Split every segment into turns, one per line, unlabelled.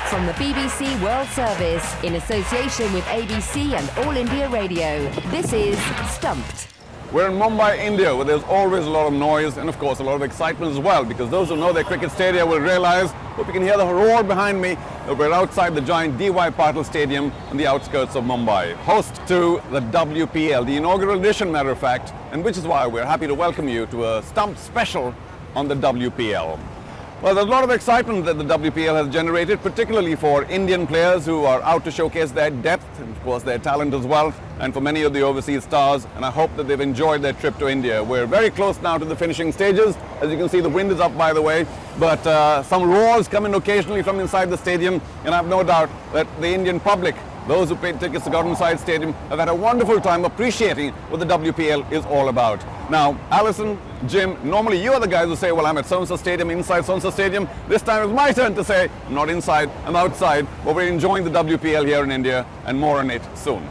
From the BBC World Service, in association with ABC and All India Radio, this is Stumped.
We're in Mumbai, India, where there's always a lot of noise and, of course, a lot of excitement as well, because those who know their cricket stadia will realize, hope you can hear the roar behind me, that we're outside the giant D.Y. Patil Stadium on the outskirts of Mumbai, host to the WPL, the inaugural edition, matter of fact, and which is why we're happy to welcome you to a Stumped special on the WPL. Well, there's a lot of excitement that the WPL has generated, particularly for Indian players who are out to showcase their depth and, of course, their talent as well, and for many of the overseas stars, and I hope that they've enjoyed their trip to India. We're very close now to the finishing stages. As you can see, the wind is up, by the way, but some roars come in occasionally from inside the stadium, and I have no doubt that the Indian public, those who paid tickets to go inside stadium, have had a wonderful time appreciating what the WPL is all about. Now, Alison, Jim, normally you are the guys who say, well, I'm at so-and-so stadium, inside so-and-so stadium. This time it's my turn to say, I'm not inside, I'm outside, but we're enjoying the WPL here in India, and more on it soon.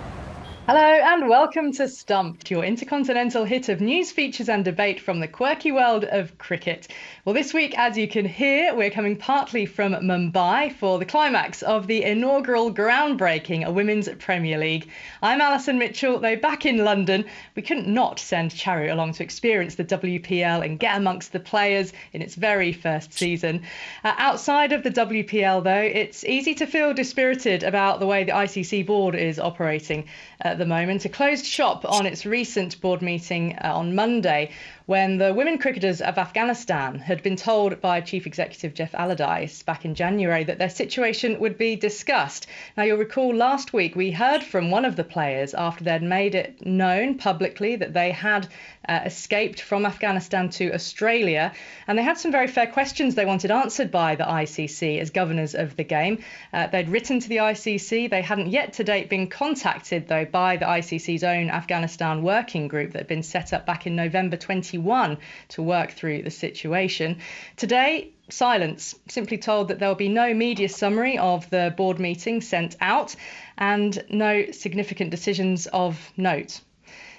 Hello and welcome to Stumped, your intercontinental hit of news, features and debate from the quirky world of cricket. Well, this week, as you can hear, we're coming partly from Mumbai for the climax of the inaugural groundbreaking Women's Premier League. I'm Alison Mitchell, though back in London, we couldn't not send Charu along to experience the WPL and get amongst the players in its very first season. Outside of the WPL, though, it's easy to feel dispirited about the way the ICC board is operating at the moment. A closed shop on its recent board meeting on Monday, when the women cricketers of Afghanistan had been told by Chief Executive Jeff Allardyce back in January that their situation would be discussed. Now, you'll recall last week we heard from one of the players after they'd made it known publicly that they had escaped from Afghanistan to Australia, and they had some very fair questions they wanted answered by the ICC as governors of the game. They'd written to the ICC. They hadn't yet to date been contacted, though, by the ICC's own Afghanistan working group that had been set up back in November 21 to work through the situation. Today, silence, simply told that there will be no media summary of the board meeting sent out and no significant decisions of note.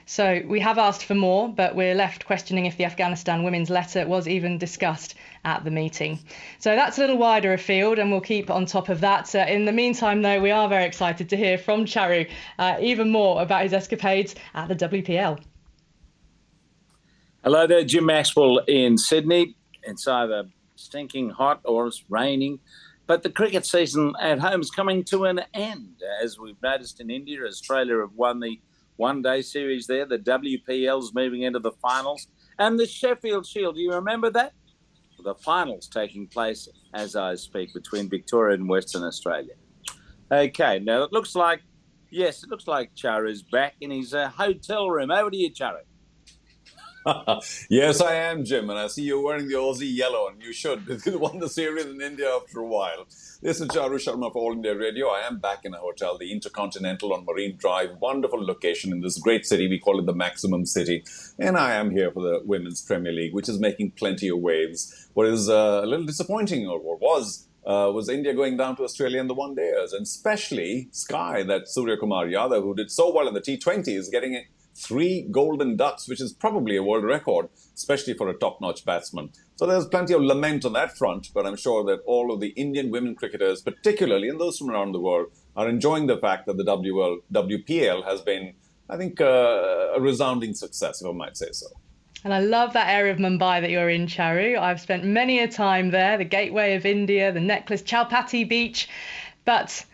So we have asked for more, but we're left questioning if the Afghanistan women's letter was even discussed at the meeting. So that's a little wider afield, and we'll keep on top of that. In the meantime, though, we are very excited to hear from Charu even more about his escapades at the WPL.
Hello there, Jim Maxwell in Sydney. It's either stinking hot or it's raining, but the cricket season at home is coming to an end. As we've noticed in India, Australia have won the one-day series there. The WPL's moving into the finals. And the Sheffield Shield, do you remember that? The finals taking place as I speak between Victoria and Western Australia. Okay, now it looks like Charu's back in his hotel room. Over to you, Charu.
Yes, I am, Jim, and I see you're wearing the Aussie yellow, and you should, because you won the series in India after a while. This is Charu Sharma for All India Radio. I am back in a hotel, the Intercontinental on Marine Drive. Wonderful location in this great city. We call it the Maximum City. And I am here for the Women's Premier League, which is making plenty of waves. What is a little disappointing, or what was India going down to Australia in the one-dayers, and especially Sky, that Surya Kumar Yadav, who did so well in the T20s, getting 3 golden ducks, which is probably a world record, especially for a top-notch batsman. So there's plenty of lament on that front, but I'm sure that all of the Indian women cricketers, particularly, and those from around the world, are enjoying the fact that the WPL has been, I think, a resounding success, if I might say so.
And I love that area of Mumbai that you're in, Charu. I've spent many a time there, the gateway of India, the necklace, Chowpatty Beach. But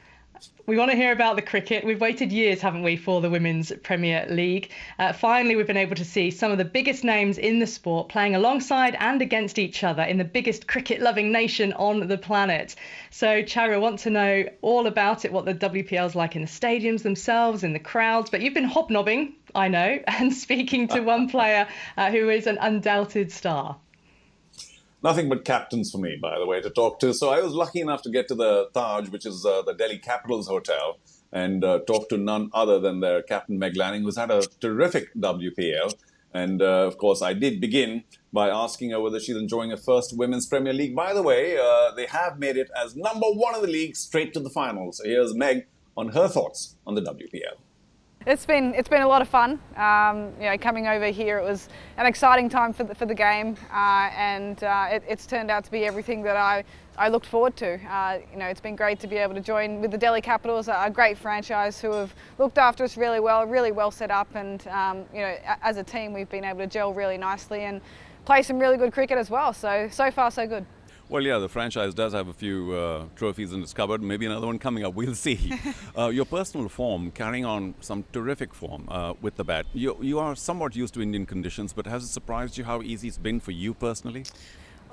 we want to hear about the cricket. We've waited years, haven't we, for the Women's Premier League. Finally, we've been able to see some of the biggest names in the sport playing alongside and against each other in the biggest cricket-loving nation on the planet. So, Charu, I want to know all about it, what the WPL's like in the stadiums themselves, in the crowds. But you've been hobnobbing, I know, and speaking to one player who is an undoubted star.
Nothing but captains for me, by the way, to talk to. So I was lucky enough to get to the Taj, which is the Delhi Capitals Hotel, and talk to none other than their captain, Meg Lanning, who's had a terrific WPL. And, of course, I did begin by asking her whether she's enjoying her first Women's Premier League. By the way, they have made it as number 1 in the league straight to the finals. So here's Meg on her thoughts on the WPL.
It's been a lot of fun. Coming over here, it was an exciting time for the game, and it's turned out to be everything that I looked forward to. It's been great to be able to join with the Delhi Capitals, a great franchise who have looked after us really well set up, and as a team we've been able to gel really nicely and play some really good cricket as well. So far so good.
Well, yeah, the franchise does have a few trophies in its cupboard. Maybe another one coming up. We'll see. Your personal form, carrying on some terrific form with the bat. You are somewhat used to Indian conditions, but has it surprised you how easy it's been for you personally?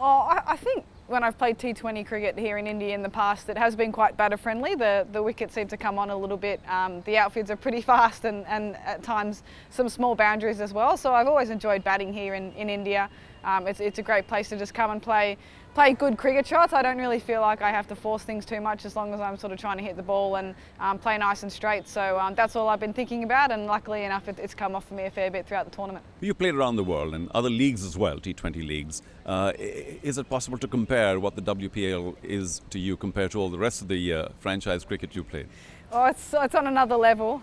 I think when I've played T20 cricket here in India in the past, it has been quite batter friendly. The wickets seem to come on a little bit. The outfields are pretty fast and at times some small boundaries as well. So I've always enjoyed batting here in India. It's a great place to just come and play good cricket shots. I don't really feel like I have to force things too much as long as I'm sort of trying to hit the ball and play nice and straight. So that's all I've been thinking about, and luckily enough it's come off for me a fair bit throughout the tournament.
You played around the world and other leagues as well, T20 leagues. Is it possible to compare what the WPL is to you compared to all the rest of the franchise cricket you played?
Oh, it's on another level.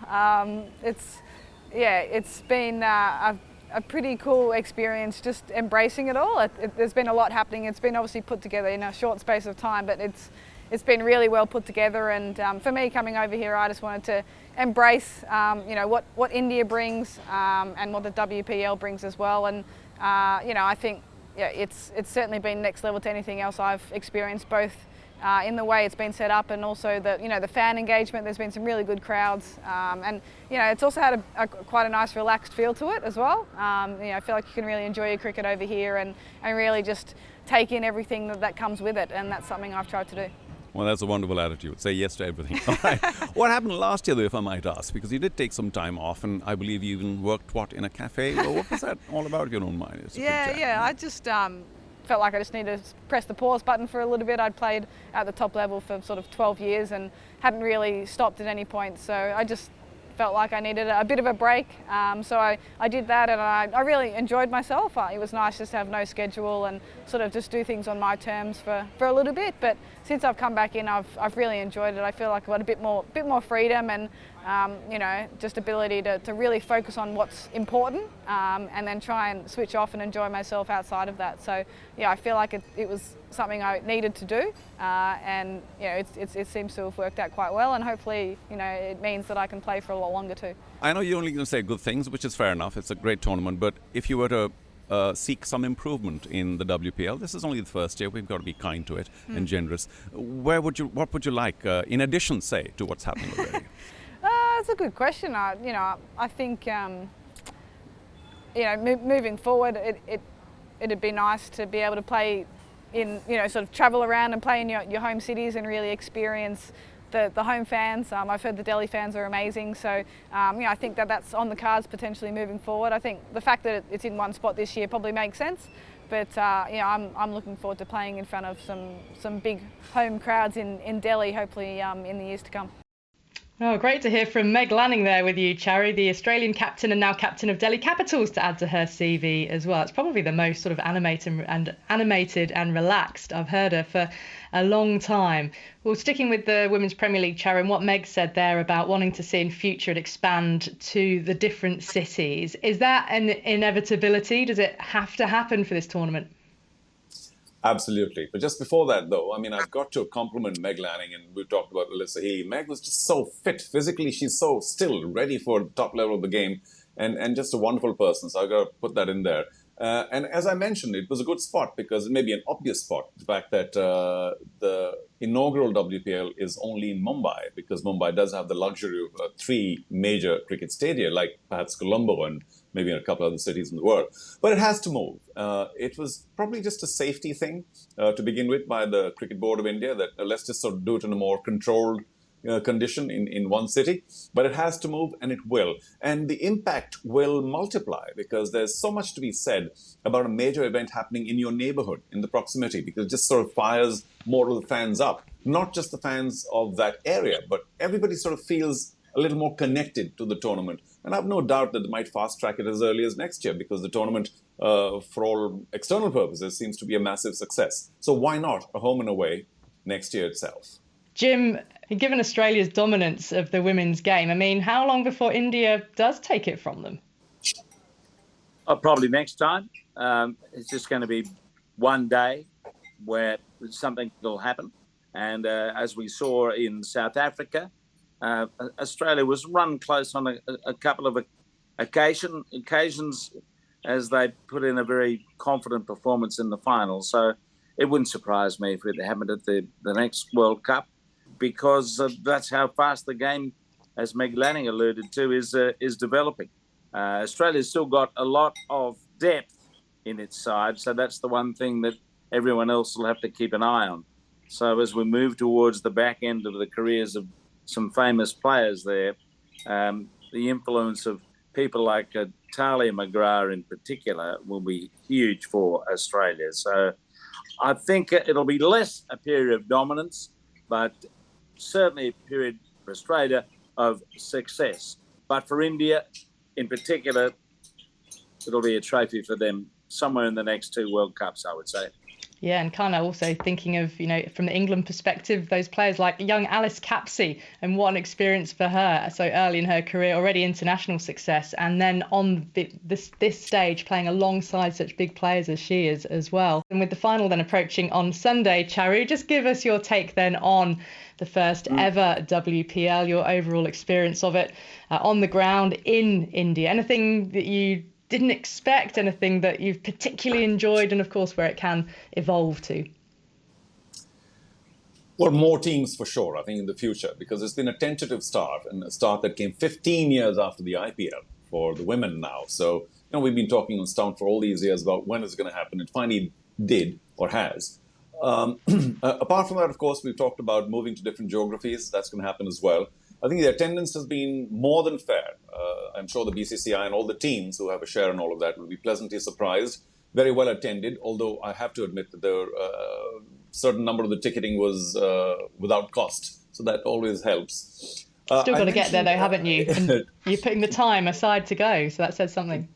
It's been a pretty cool experience, just embracing it all. There's been a lot happening. It's been obviously put together in a short space of time, but it's been really well put together. And for me, coming over here, I just wanted to embrace what India brings and what the WPL brings as well. And I think it's certainly been next level to anything else I've experienced, both in the way it's been set up and also the fan engagement. There's been some really good crowds, and it's also had quite a nice relaxed feel to it as well. I feel like you can really enjoy your cricket over here and really just take in everything that comes with it, and that's something I've tried to do.
Well, that's a wonderful attitude. Say yes to everything. All right. What happened last year, though, if I might ask? Because you did take some time off, and I believe you even worked, in a cafe? Well, what was that all about, if you don't mind?
I just felt like I just needed to press the pause button for a little bit. I'd played at the top level for sort of 12 years and hadn't really stopped at any point. So I just felt like I needed a bit of a break. So I did that, and I really enjoyed myself. It was nice just to have no schedule and sort of just do things on my terms for a little bit. But since I've come back in, I've really enjoyed it. I feel like I've got a bit more freedom and just ability to really focus on what's important, and then try and switch off and enjoy myself outside of that. So I feel like it was something I needed to do, and it seems to have worked out quite well, and hopefully it means that I can play for a lot longer too.
I know you're only going to say good things, which is fair enough. It's a great tournament, but if you were to seek some improvement in the WPL, this is only the first year. We've got to be kind to it and generous. What would you like in addition, say, to what's happening already?
That's a good question. I think moving forward, it'd be nice to be able to play in sort of travel around and play in your home cities and really experience the home fans. I've heard the Delhi fans are amazing, so I think that's on the cards potentially moving forward. I think the fact that it's in one spot this year probably makes sense, but I'm looking forward to playing in front of some big home crowds in Delhi, hopefully in the years to come.
Oh, great to hear from Meg Lanning there with you, Charu, the Australian captain and now captain of Delhi Capitals, to add to her CV as well. It's probably the most sort of animated and relaxed I've heard her for a long time. Well, sticking with the Women's Premier League, Charu, and what Meg said there about wanting to see in future it expand to the different cities, is that an inevitability? Does it have to happen for this tournament?
Absolutely. But just before that, though, I mean, I've got to compliment Meg Lanning, and we talked about Alyssa Healy. Meg was just so fit physically. She's so still ready for the top level of the game, and just a wonderful person. So I've got to put that in there. And as I mentioned, it was a good spot because it may be an obvious spot, the fact that the inaugural WPL is only in Mumbai, because Mumbai does have the luxury of 3 major cricket stadia, like perhaps Colombo and maybe in a couple other cities in the world. But it has to move. It was probably just a safety thing to begin with by the Cricket Board of India, that let's just sort of do it in a more controlled condition in one city. But it has to move, and it will. And the impact will multiply, because there's so much to be said about a major event happening in your neighborhood, in the proximity, because it just sort of fires more of the fans up. Not just the fans of that area, but everybody sort of feels a little more connected to the tournament. And I have no doubt that they might fast-track it as early as next year, because the tournament, for all external purposes, seems to be a massive success. So why not a home and away next year itself?
Jim, And given Australia's dominance of the women's game, I mean, how long before India does take it from them?
Probably next time. It's just going to be one day where something will happen. And as we saw in South Africa, Australia was run close on a couple of occasions as they put in a very confident performance in the final. So it wouldn't surprise me if it happened at the next World Cup, because that's how fast the game, as Meg Lanning alluded to, is developing. Australia's still got a lot of depth in its side, so that's the one thing that everyone else will have to keep an eye on. So as we move towards the back end of the careers of some famous players there, the influence of people like Talia McGrath in particular will be huge for Australia. So I think it'll be less a period of dominance, but certainly a period for Australia of success. But for India in particular, it'll be a trophy for them somewhere in the next two World Cups, I would say.
Yeah, and kind of also thinking of, you know, from the England perspective, those players like young Alice Capsey, and what an experience for her so early in her career, already international success, and then on this stage playing alongside such big players as she is as well. And with the final then approaching on Sunday, Charu, just give us your take then on the first ever WPL, your overall experience of it on the ground in India. Anything that you didn't expect, anything that you've particularly enjoyed, and of course where it can evolve to?
Well, more teams for sure, I think, in the future, because it's been a tentative start, and a start that came 15 years after the IPL for the women now. So, we've been talking on Stumped for all these years about when it's going to happen. It finally did, or has. Apart from that, of course, we've talked about moving to different geographies. That's going to happen as well. I think the attendance has been more than fair. I'm sure the BCCI and all the teams who have a share in all of that will be pleasantly surprised. Very well attended, although I have to admit that a certain number of the ticketing was without cost. So that always helps.
Still got to get there though, haven't you? And you're putting the time aside to go, so that says something.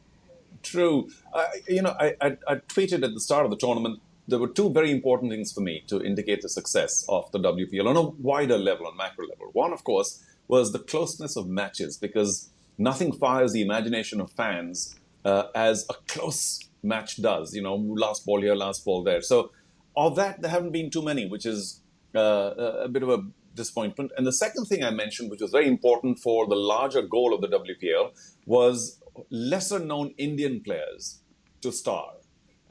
True. I tweeted at the start of the tournament, there were two very important things for me to indicate the success of the WPL on a wider level, on macro level. One, of course, was the closeness of matches, because nothing fires the imagination of fans as a close match does. Last ball here, last ball there. So of that, there haven't been too many, which is a bit of a disappointment. And the second thing I mentioned, which was very important for the larger goal of the WPL, was lesser-known Indian players to star.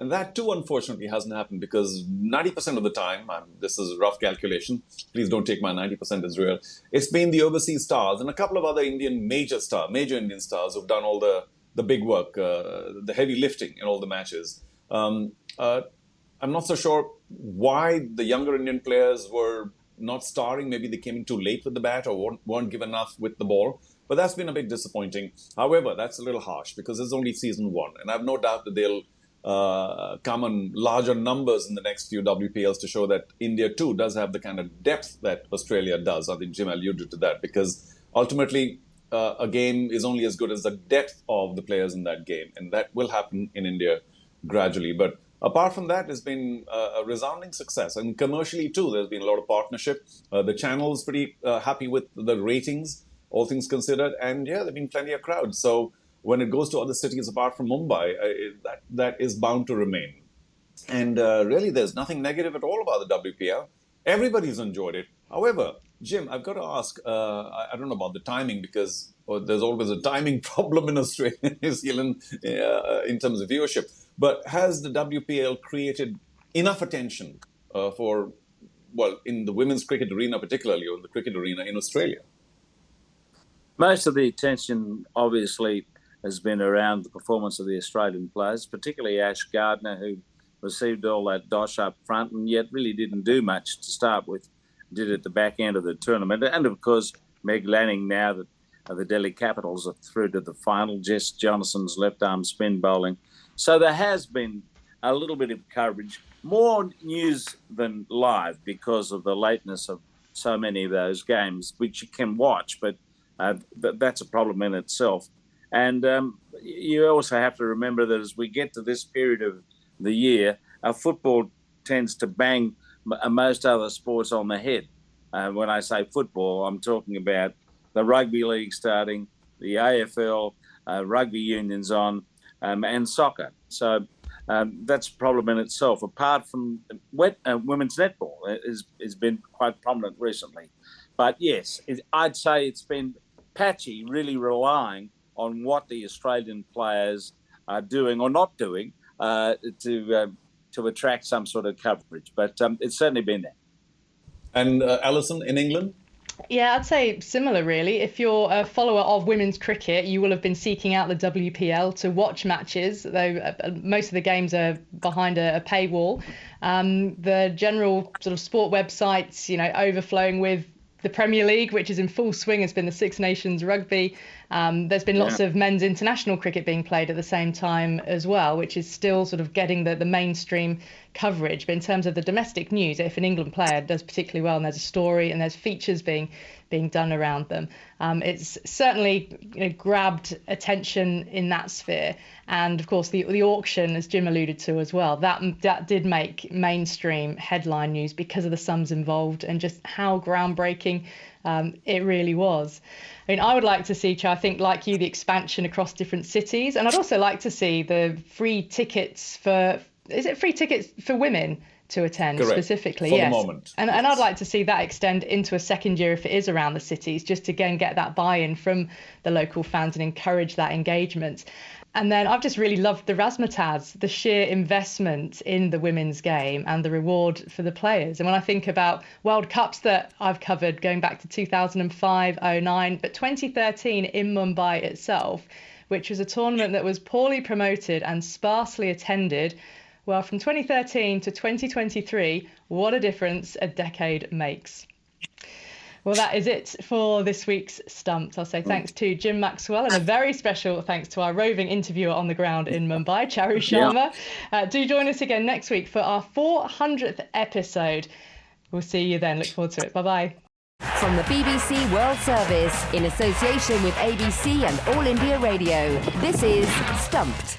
And that too, unfortunately, hasn't happened, because 90% of the time, this is a rough calculation, please don't take my 90% as real, it's been the overseas stars and a couple of other major Indian stars who've done all the big work, the heavy lifting in all the matches. I'm not so sure why the younger Indian players were not starring. Maybe they came in too late with the bat or weren't given enough with the ball. But that's been a bit disappointing. However, that's a little harsh, because it's only season one. And I have no doubt that they'll come in larger numbers in the next few WPLs to show that India too does have the kind of depth that Australia does. I think Jim alluded to that, because ultimately a game is only as good as the depth of the players in that game, and that will happen in India gradually. But apart from that, it's been a resounding success, and commercially too, there's been a lot of partnership. The channel's pretty happy with the ratings, all things considered, and yeah, there've been plenty of crowds. So when it goes to other cities apart from Mumbai, that is bound to remain. And really, there's nothing negative at all about the WPL. Everybody's enjoyed it. However, Jim, I've got to ask, I don't know about the timing, because there's always a timing problem in Australia and New Zealand in terms of viewership. But has the WPL created enough attention in the women's cricket arena particularly, or in the cricket arena in Australia?
Most of the attention, obviously, has been around the performance of the Australian players, particularly Ash Gardner, who received all that dosh up front and yet really didn't do much to start with, did at the back end of the tournament. And of course, Meg Lanning, now that the Delhi Capitals are through to the final, Jess Johnson's left-arm spin bowling. So there has been a little bit of coverage, more news than live, because of the lateness of so many of those games, which you can watch, but that's a problem in itself. And you also have to remember that as we get to this period of the year, our football tends to bang most other sports on the head. When I say football, I'm talking about the rugby league starting, the AFL, rugby unions on, and soccer. So that's a problem in itself. Apart from women's netball has been quite prominent recently. But yes, I'd say it's been patchy, really relying on what the Australian players are doing or not doing to attract some sort of coverage. But it's certainly been there.
And Alison, in England?
Yeah, I'd say similar, really. If you're a follower of women's cricket, you will have been seeking out the WPL to watch matches, though most of the games are behind a paywall. The general sort of sport websites, overflowing with the Premier League, which is in full swing, has been the Six Nations rugby. There's been lots of men's international cricket being played at the same time as well, which is still sort of getting the mainstream coverage. But in terms of the domestic news, if an England player does particularly well and there's a story and there's features being done around them, it's certainly grabbed attention in that sphere. And of course, the auction, as Jim alluded to as well, that did make mainstream headline news because of the sums involved and just how groundbreaking it really was. I mean, I would like to see, I think, like you, the expansion across different cities. And I'd also like to see the free tickets for women to attend?
Correct.
Specifically?
For
yes.
the moment.
And I'd like to see that extend into a second year if it is around the cities, just to again get that buy-in from the local fans and encourage that engagement. And then I've just really loved the razzmatazz, the sheer investment in the women's game and the reward for the players. And when I think about World Cups that I've covered going back to 2005, 09, but 2013 in Mumbai itself, which was a tournament that was poorly promoted and sparsely attended, well, from 2013 to 2023, what a difference a decade makes. Well, that is it for this week's Stumped. I'll say thanks to Jim Maxwell and a very special thanks to our roving interviewer on the ground in Mumbai, Charu Sharma. Do join us again next week for our 400th episode. We'll see you then. Look forward to it. Bye-bye.
From the BBC World Service in association with ABC and All India Radio, this is Stumped.